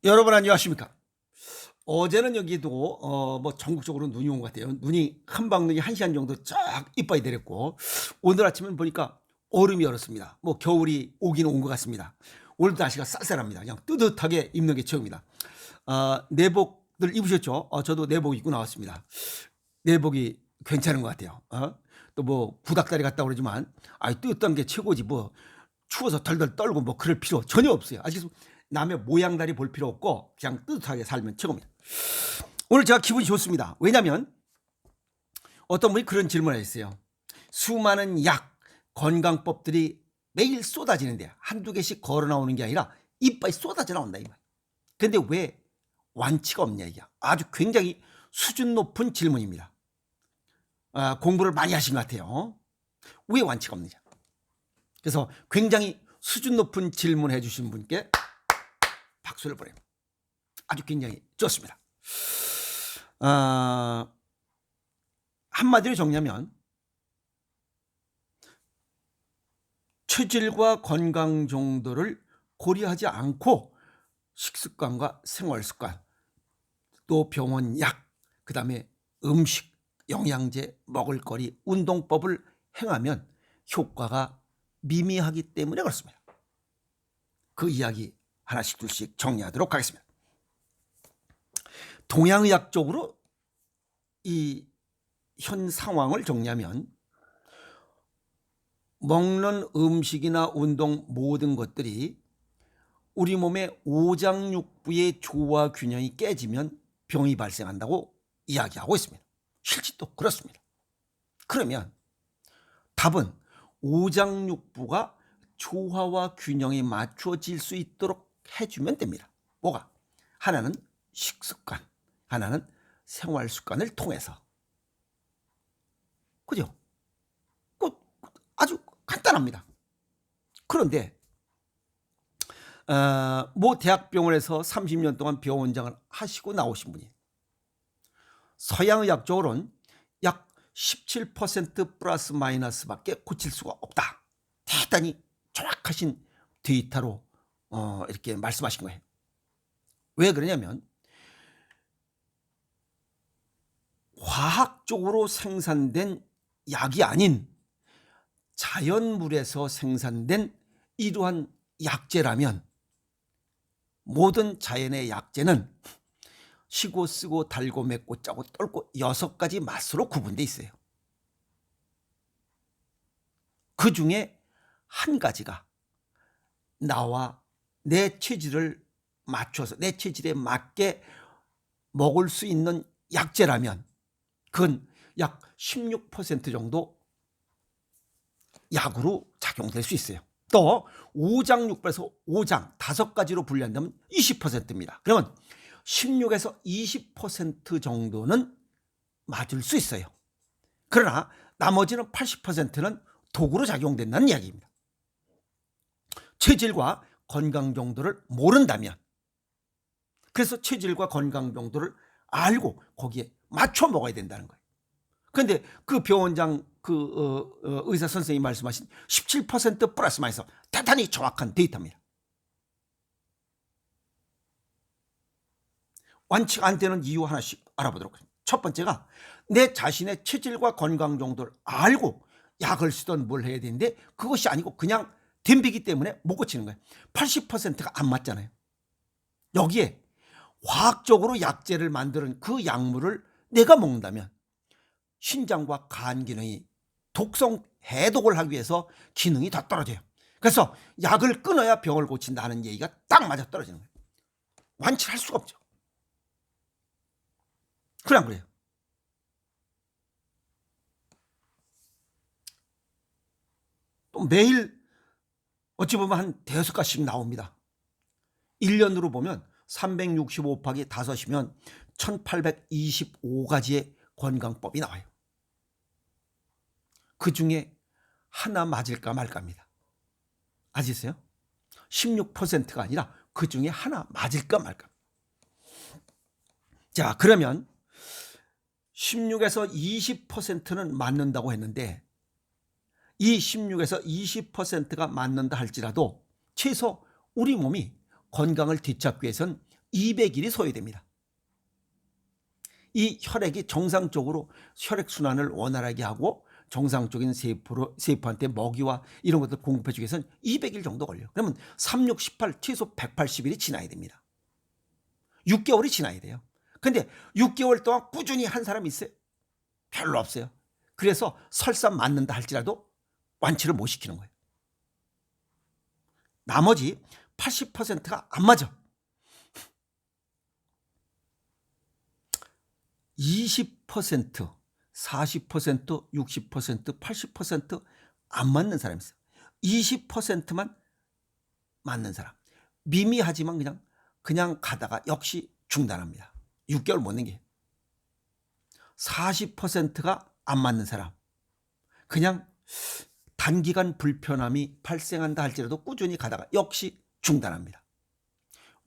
여러분 안녕하십니까? 어제는 여기도 뭐 전국적으로 눈이 온 것 같아요. 눈이 한방눈이 1시간 정도 쫙 이빠이 내렸고, 오늘 아침은 보니까 얼음이 얼었습니다. 뭐 겨울이 오긴 온 것 같습니다. 오늘도 날씨가 쌀쌀합니다. 그냥 뜨뜻하게 입는 게 최고입니다. 내복들 입으셨죠? 저도 내복 입고 나왔습니다. 내복이 괜찮은 것 같아요. 또 뭐 구닥다리 같다고 그러지만 뜨뜻한 게 최고지, 뭐 추워서 덜덜 떨고 뭐 그럴 필요 전혀 없어요. 아직 남의 모양다리 볼 필요 없고 그냥 뜨뜻하게 살면 최고입니다. 오늘 제가 기분이 좋습니다. 왜냐하면 어떤 분이 그런 질문을 했어요. 수많은 약, 건강법들이 매일 쏟아지는데 한두 개씩 걸어 나오는 게 아니라 이빨이 쏟아져 나온다 이 말. 근데 왜 완치가 없냐, 이게 아주 굉장히 수준 높은 질문입니다. 공부를 많이 하신 것 같아요. 왜 완치가 없느냐. 그래서 굉장히 수준 높은 질문을 해주신 분께 박수를 보냅니다. 아주 굉장히 좋습니다. 한마디로 정리하면 체질과 건강 정도를 고려하지 않고 식습관과 생활습관, 또 병원 약, 그 다음에 음식, 영양제, 먹을거리, 운동법을 행하면 효과가 미미하기 때문에 그렇습니다. 그 이야기 하나씩 둘씩 정리하도록 하겠습니다. 동양의학적으로 이 현 상황을 정리하면 먹는 음식이나 운동 모든 것들이 우리 몸의 오장육부의 조화 균형이 깨지면 병이 발생한다고 이야기하고 있습니다. 실제 또 그렇습니다. 그러면 답은 오장육부가 조화와 균형이 맞춰질 수 있도록 해주면 됩니다. 뭐가? 하나는 식습관, 하나는 생활습관을 통해서. 그죠? 아주 간단합니다. 그런데 모 대학병원에서 30년 동안 병원장을 하시고 나오신 분이 서양의학적으로는 약 17% 플러스 마이너스밖에 고칠 수가 없다. 대단히 정확하신 데이터로 이렇게 말씀하신 거예요. 왜 그러냐면 화학적으로 생산된 약이 아닌 자연물에서 생산된 이러한 약재라면 모든 자연의 약재는 시고 쓰고 달고 맵고 짜고 떫고 6가지 맛으로 구분되어 있어요. 그 중에 한 가지가 나와 내 체질을 맞춰서 내 체질에 맞게 먹을 수 있는 약재라면 그건 약 16% 정도 약으로 작용될 수 있어요. 또 오장육부에서 오장 5가지로 분류한다면 20%입니다. 그러면 16에서 20% 정도는 맞을 수 있어요. 그러나 나머지는 80%는 도구로 작용된다는 이야기입니다. 체질과 건강 정도를 모른다면, 그래서 체질과 건강 정도를 알고 거기에 맞춰 먹어야 된다는 거예요. 그런데 그 병원장 의사 선생님이 말씀하신 17% 플러스 마이너스 대단히 정확한 데이터입니다. 완치가 안 되는 이유 하나씩 알아보도록 하겠습니다. 첫 번째가 내 자신의 체질과 건강 정도를 알고 약을 쓰던 뭘 해야 되는데 그것이 아니고 그냥 덤비기 때문에 못 고치는 거예요. 80%가 안 맞잖아요. 여기에 화학적으로 약재를 만드는 그 약물을 내가 먹는다면 신장과 간 기능이 독성 해독을 하기 위해서 기능이 더 떨어져요. 그래서 약을 끊어야 병을 고친다는 얘기가 딱 맞아 떨어지는 거예요. 완치를 할 수가 없죠. 그래 안 그래요? 또 매일 어찌 보면 한 5가지씩 나옵니다. 1년으로 보면 365 곱하기 5이면 1825가지의 건강법이 나와요. 그 중에 하나 맞을까 말까입니다. 아시겠어요? 16%가 아니라 그 중에 하나 맞을까 말까. 자, 그러면 16에서 20%는 맞는다고 했는데 이 16에서 20%가 맞는다 할지라도 최소 우리 몸이 건강을 되찾기 위해서는 200일이 소요됩니다. 이 혈액이 정상적으로 혈액순환을 원활하게 하고 정상적인 세포한테 먹이와 이런 것들 공급해 주기 위해서는 200일 정도 걸려요. 그러면 3, 6, 18 최소 180일이 지나야 됩니다. 6개월이 지나야 돼요. 근데 6개월 동안 꾸준히 한 사람이 있어요? 별로 없어요. 그래서 설사 맞는다 할지라도 완치를 못 시키는 거예요. 나머지 80%가 안 맞아. 20%, 40%, 60%, 80%안 맞는 사람이 있어요. 20%만 맞는 사람. 미미하지만 그냥 가다가 역시 중단합니다. 6개월 못 넘게. 40%가 안 맞는 사람. 그냥 단기간 불편함이 발생한다 할지라도 꾸준히 가다가 역시 중단합니다.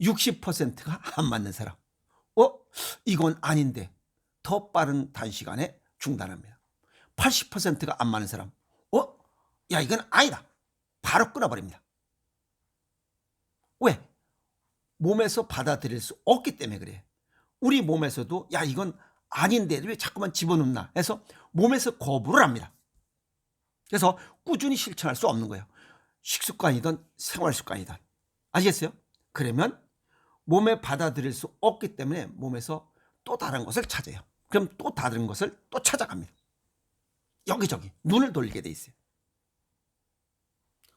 60%가 안 맞는 사람. 이건 아닌데 더 빠른 단시간에 중단합니다. 80%가 안 맞는 사람. 야, 이건 아니다. 바로 끊어버립니다. 왜? 몸에서 받아들일 수 없기 때문에 그래. 우리 몸에서도 야, 이건 아닌데 왜 자꾸만 집어넣나 해서 몸에서 거부를 합니다. 그래서 꾸준히 실천할 수 없는 거예요. 식습관이든 생활습관이든. 아시겠어요? 그러면 몸에 받아들일 수 없기 때문에 몸에서 또 다른 것을 찾아요. 그럼 또 다른 것을 또 찾아갑니다. 여기저기 눈을 돌리게 돼 있어요.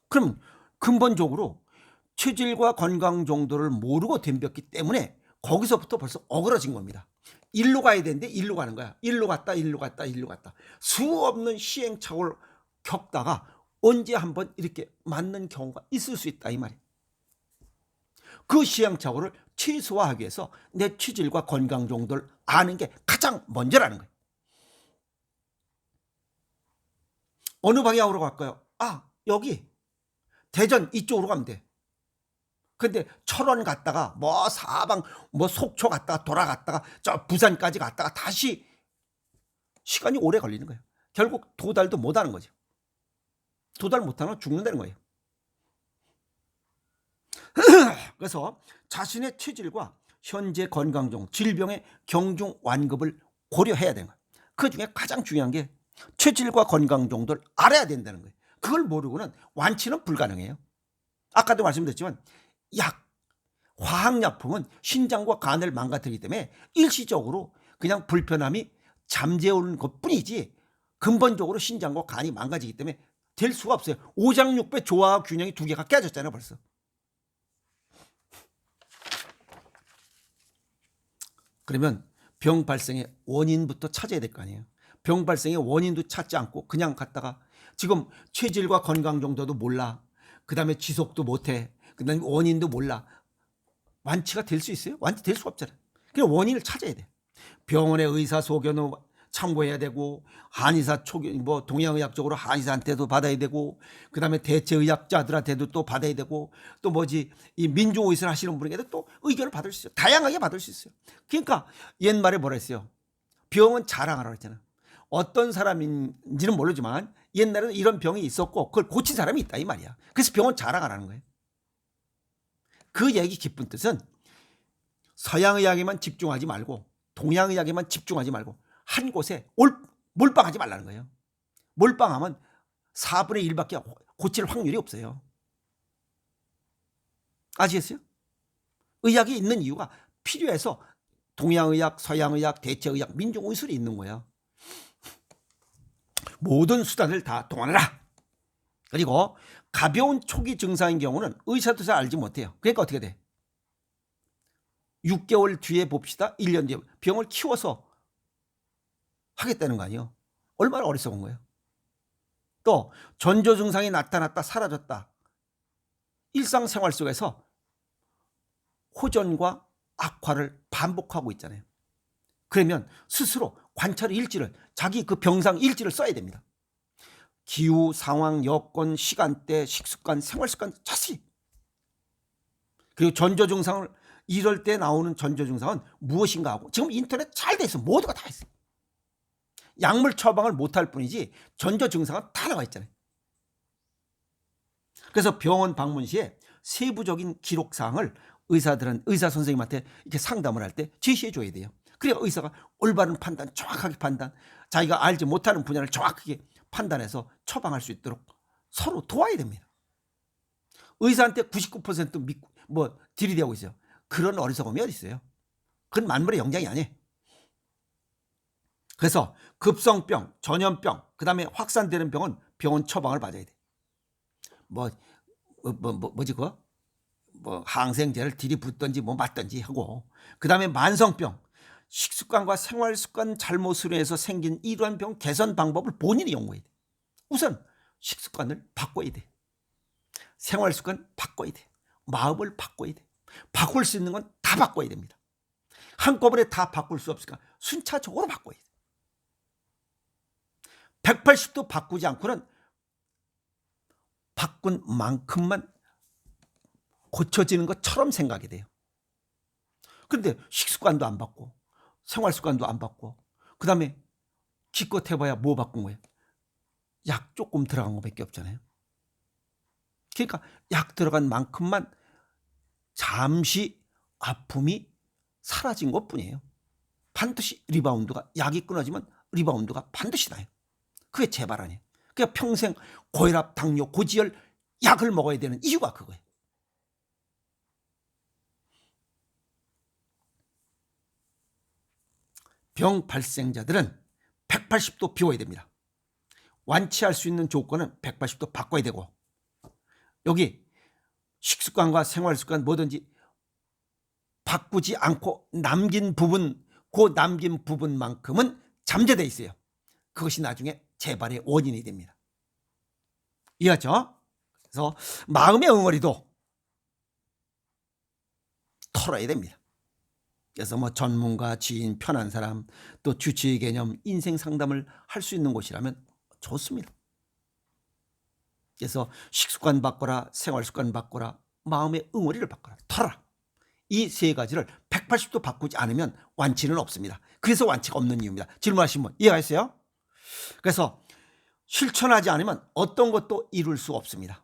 그럼 근본적으로 체질과 건강 정도를 모르고 덤볐기 때문에 거기서부터 벌써 어그러진 겁니다. 일로 가야 되는데 일로 가는 거야. 일로 갔다 일로 갔다 일로 갔다. 수없는 시행착오를 겪다가 언제 한번 이렇게 맞는 경우가 있을 수 있다 이 말이에요. 그 시행착오를 최소화하기 위해서 내 체질과 건강 정도를 아는 게 가장 먼저라는 거예요. 어느 방향으로 갈까요? 여기 대전 이쪽으로 가면 돼. 근데 철원 갔다가 사방 속초 갔다가 돌아갔다가 저 부산까지 갔다가 다시 시간이 오래 걸리는 거예요. 결국 도달도 못하는 거죠. 도달 못하면 죽는다는 거예요. 그래서 자신의 체질과 현재 건강정, 질병의 경중 완급을 고려해야 되는 거예요. 그 중에 가장 중요한 게 체질과 건강 정도를 알아야 된다는 거예요. 그걸 모르고는 완치는 불가능해요. 아까도 말씀드렸지만 약, 화학약품은 신장과 간을 망가뜨리기 때문에 일시적으로 그냥 불편함이 잠재우는 것뿐이지 근본적으로 신장과 간이 망가지기 때문에 될 수가 없어요. 오장육부의 조화와 균형이 두 개가 깨졌잖아요 벌써. 그러면 병 발생의 원인부터 찾아야 될 거 아니에요. 병 발생의 원인도 찾지 않고 그냥 갔다가 지금 체질과 건강 정도도 몰라. 그 다음에 지속도 못해. 그 다음에 원인도 몰라. 완치가 될 수 있어요? 완치될 수가 없잖아요. 그냥 원인을 찾아야 돼. 병원의 의사 소견을 참고해야 되고 한의사 동양의학적으로 한의사한테도 받아야 되고 그 다음에 대체의학자들한테도 또 받아야 되고 또 이 민중의술 하시는 분에게도 또 의견을 받을 수 있어요. 다양하게 받을 수 있어요. 그러니까 옛말에 뭐라 했어요? 병은 자랑하라고 했잖아요. 어떤 사람인지는 모르지만 옛날에는 이런 병이 있었고 그걸 고친 사람이 있다 이 말이야. 그래서 병은 자랑하라는 거예요. 그 얘기 깊은 뜻은 서양의학에만 집중하지 말고 동양의학에만 집중하지 말고 한 곳에 몰빵하지 말라는 거예요. 몰빵하면 4분의 1밖에 고칠 확률이 없어요. 아시겠어요? 의학이 있는 이유가 필요해서 동양의학, 서양의학, 대체의학, 민중의술이 있는 거예요. 모든 수단을 다 동원해라. 그리고 가벼운 초기 증상인 경우는 의사도 잘 알지 못해요. 그러니까 어떻게 돼? 6개월 뒤에 봅시다. 1년 뒤에 병을 키워서 하겠다는 거 아니에요. 얼마나 어리석은 거예요. 또 전조 증상이 나타났다 사라졌다. 일상생활 속에서 호전과 악화를 반복하고 있잖아요. 그러면 스스로 관찰 일지를 자기 그 병상 일지를 써야 됩니다. 기후, 상황, 여건, 시간대, 식습관, 생활습관 자세히. 그리고 전조 증상을 이럴 때 나오는 전조 증상은 무엇인가 하고 지금 인터넷 잘 돼 있어. 모두가 다 있어. 약물 처방을 못할 뿐이지 전조 증상은 다 나와 있잖아요. 그래서 병원 방문 시에 세부적인 기록사항을 의사들은 의사 선생님한테 이렇게 상담을 할 때 제시해 줘야 돼요. 그래야 의사가 올바른 판단, 정확하게 판단, 자기가 알지 못하는 분야를 정확하게 판단해서 처방할 수 있도록 서로 도와야 됩니다. 의사한테 99% 믿고 뭐 들이대고 있어요. 그런 어리석음이 어디 있어요? 그건 만물의 영장이 아니에요. 그래서 급성병, 전염병, 그다음에 확산되는 병은 병원 처방을 받아야 돼. 뭐지 그거? 뭐 항생제를 들이붓든지 뭐 맞든지 하고, 그다음에 만성병, 식습관과 생활습관 잘못으로 해서 생긴 이러한 병 개선 방법을 본인이 연구해야 돼. 우선 식습관을 바꿔야 돼. 생활습관 바꿔야 돼. 마음을 바꿔야 돼. 바꿀 수 있는 건 다 바꿔야 됩니다. 한꺼번에 다 바꿀 수 없으니까 순차적으로 바꿔야 돼. 180도 바꾸지 않고는 바꾼 만큼만 고쳐지는 것처럼 생각이 돼요. 그런데 식습관도 안 바꿔, 생활습관도 안 바꿔, 그 다음에 기껏 해봐야 뭐 바꾼 거예요? 약 조금 들어간 것밖에 없잖아요. 그러니까 약 들어간 만큼만 잠시 아픔이 사라진 것뿐이에요. 반드시 리바운드가, 약이 끊어지면 리바운드가 반드시 나요. 그게 재발 아니에요. 그러니까 평생 고혈압, 당뇨, 고지혈 약을 먹어야 되는 이유가 그거예요. 병 발생자들은 180도 비워야 됩니다. 완치할 수 있는 조건은 180도 바꿔야 되고, 여기 식습관과 생활습관 뭐든지 바꾸지 않고 남긴 부분, 그 남긴 부분만큼은 잠재되어 있어요. 그것이 나중에 재발의 원인이 됩니다. 이해하죠? 그래서 마음의 응어리도 털어야 됩니다. 그래서 뭐 전문가, 지인, 편한 사람, 또 주치의 개념, 인생 상담을 할 수 있는 곳이라면 좋습니다. 그래서 식습관 바꿔라, 생활습관 바꿔라, 마음의 응어리를 바꿔라, 털어라. 이 세 가지를 180도 바꾸지 않으면 완치는 없습니다. 그래서 완치가 없는 이유입니다. 질문하신 분 이해하셨어요? 그래서 실천하지 않으면 어떤 것도 이룰 수 없습니다.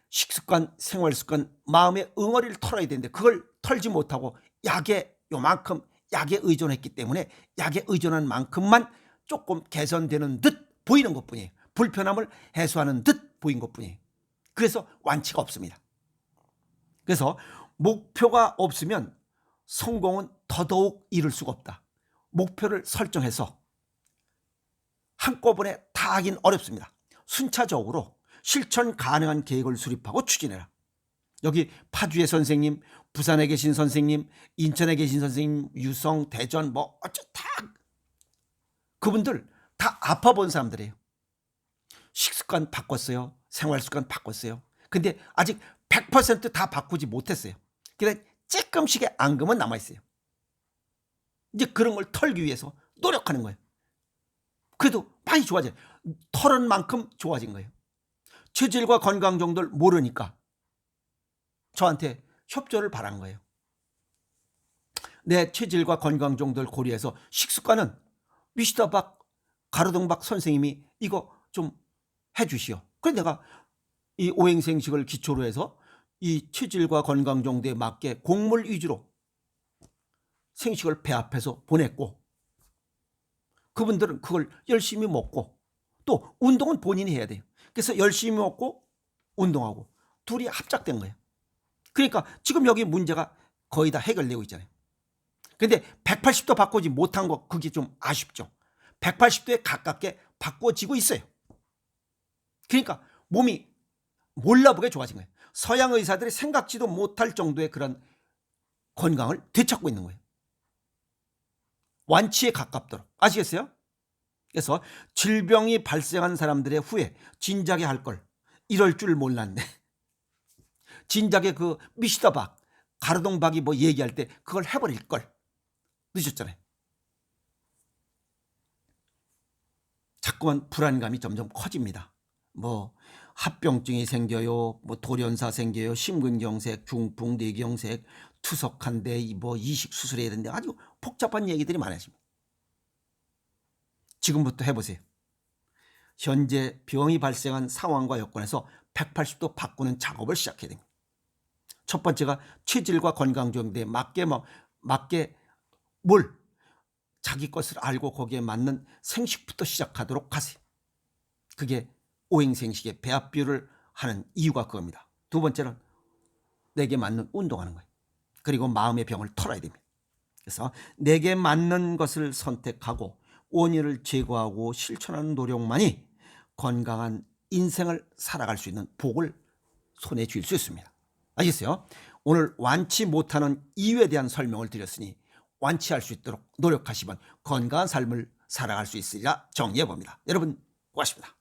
식습관, 생활습관, 마음의 응어리를 털어야 되는데 그걸 털지 못하고 약에 요만큼 약에 의존했기 때문에 약에 의존한 만큼만 조금 개선되는 듯 보이는 것뿐이에요. 불편함을 해소하는 듯 보인 것뿐이에요. 그래서 완치가 없습니다. 그래서 목표가 없으면 성공은 더더욱 이룰 수가 없다. 목표를 설정해서 한꺼번에 다 하긴 어렵습니다. 순차적으로 실천 가능한 계획을 수립하고 추진해라. 여기 파주의 선생님, 부산에 계신 선생님, 인천에 계신 선생님, 유성, 대전 뭐 어쩌 다 그분들 다 아파본 사람들이에요. 식습관 바꿨어요. 생활습관 바꿨어요. 근데 아직 100% 다 바꾸지 못했어요. 그냥 조금씩의 앙금은 남아있어요. 이제 그런 걸 털기 위해서 노력하는 거예요. 그래도 많이 좋아져요. 털은 만큼 좋아진 거예요. 체질과 건강 정도를 모르니까 저한테 협조를 바란 거예요. 내 체질과 건강 정도를 고려해서 식습관은 미시다박 가로등박 선생님이 이거 좀 해주시오. 그래서 내가 이 오행생식을 기초로 해서 이 체질과 건강 정도에 맞게 곡물 위주로 생식을 배합해서 보냈고, 그분들은 그걸 열심히 먹고 또 운동은 본인이 해야 돼요. 그래서 열심히 먹고 운동하고 둘이 합작된 거예요. 그러니까 지금 여기 문제가 거의 다 해결되고 있잖아요. 근데 180도 바꾸지 못한 거 그게 좀 아쉽죠. 180도에 가깝게 바꿔지고 있어요. 그러니까 몸이 몰라보게 좋아진 거예요. 서양 의사들이 생각지도 못할 정도의 그런 건강을 되찾고 있는 거예요. 완치에 가깝도록. 아시겠어요? 그래서 질병이 발생한 사람들의 후에 진작에 할 걸, 이럴 줄 몰랐네. 진작에 그 미시다박, 가로등박이 뭐 얘기할 때 그걸 해버릴 걸. 늦었잖아요. 자꾸만 불안감이 점점 커집니다. 뭐 합병증이 생겨요, 뭐 돌연사 생겨요, 심근경색, 중풍, 뇌경색, 투석한데 뭐 이식 수술해야 되는데 아주 복잡한 얘기들이 많아집니다. 지금부터 해보세요. 현재 병이 발생한 상황과 여건에서 180도 바꾸는 작업을 시작해야 됩니다. 첫 번째가 체질과 건강 정도에 맞게 뭘 자기 것을 알고 거기에 맞는 생식부터 시작하도록 하세요. 그게 오행생식의 배합비율을 하는 이유가 그겁니다. 두 번째는 내게 맞는 운동하는 거예요. 그리고 마음의 병을 털어야 됩니다. 그래서 내게 맞는 것을 선택하고 원인을 제거하고 실천하는 노력만이 건강한 인생을 살아갈 수 있는 복을 손에 쥘 수 있습니다. 아시겠어요? 오늘 완치 못하는 이유에 대한 설명을 드렸으니 완치할 수 있도록 노력하시면 건강한 삶을 살아갈 수 있으리라 정리해 봅니다. 여러분 고맙습니다.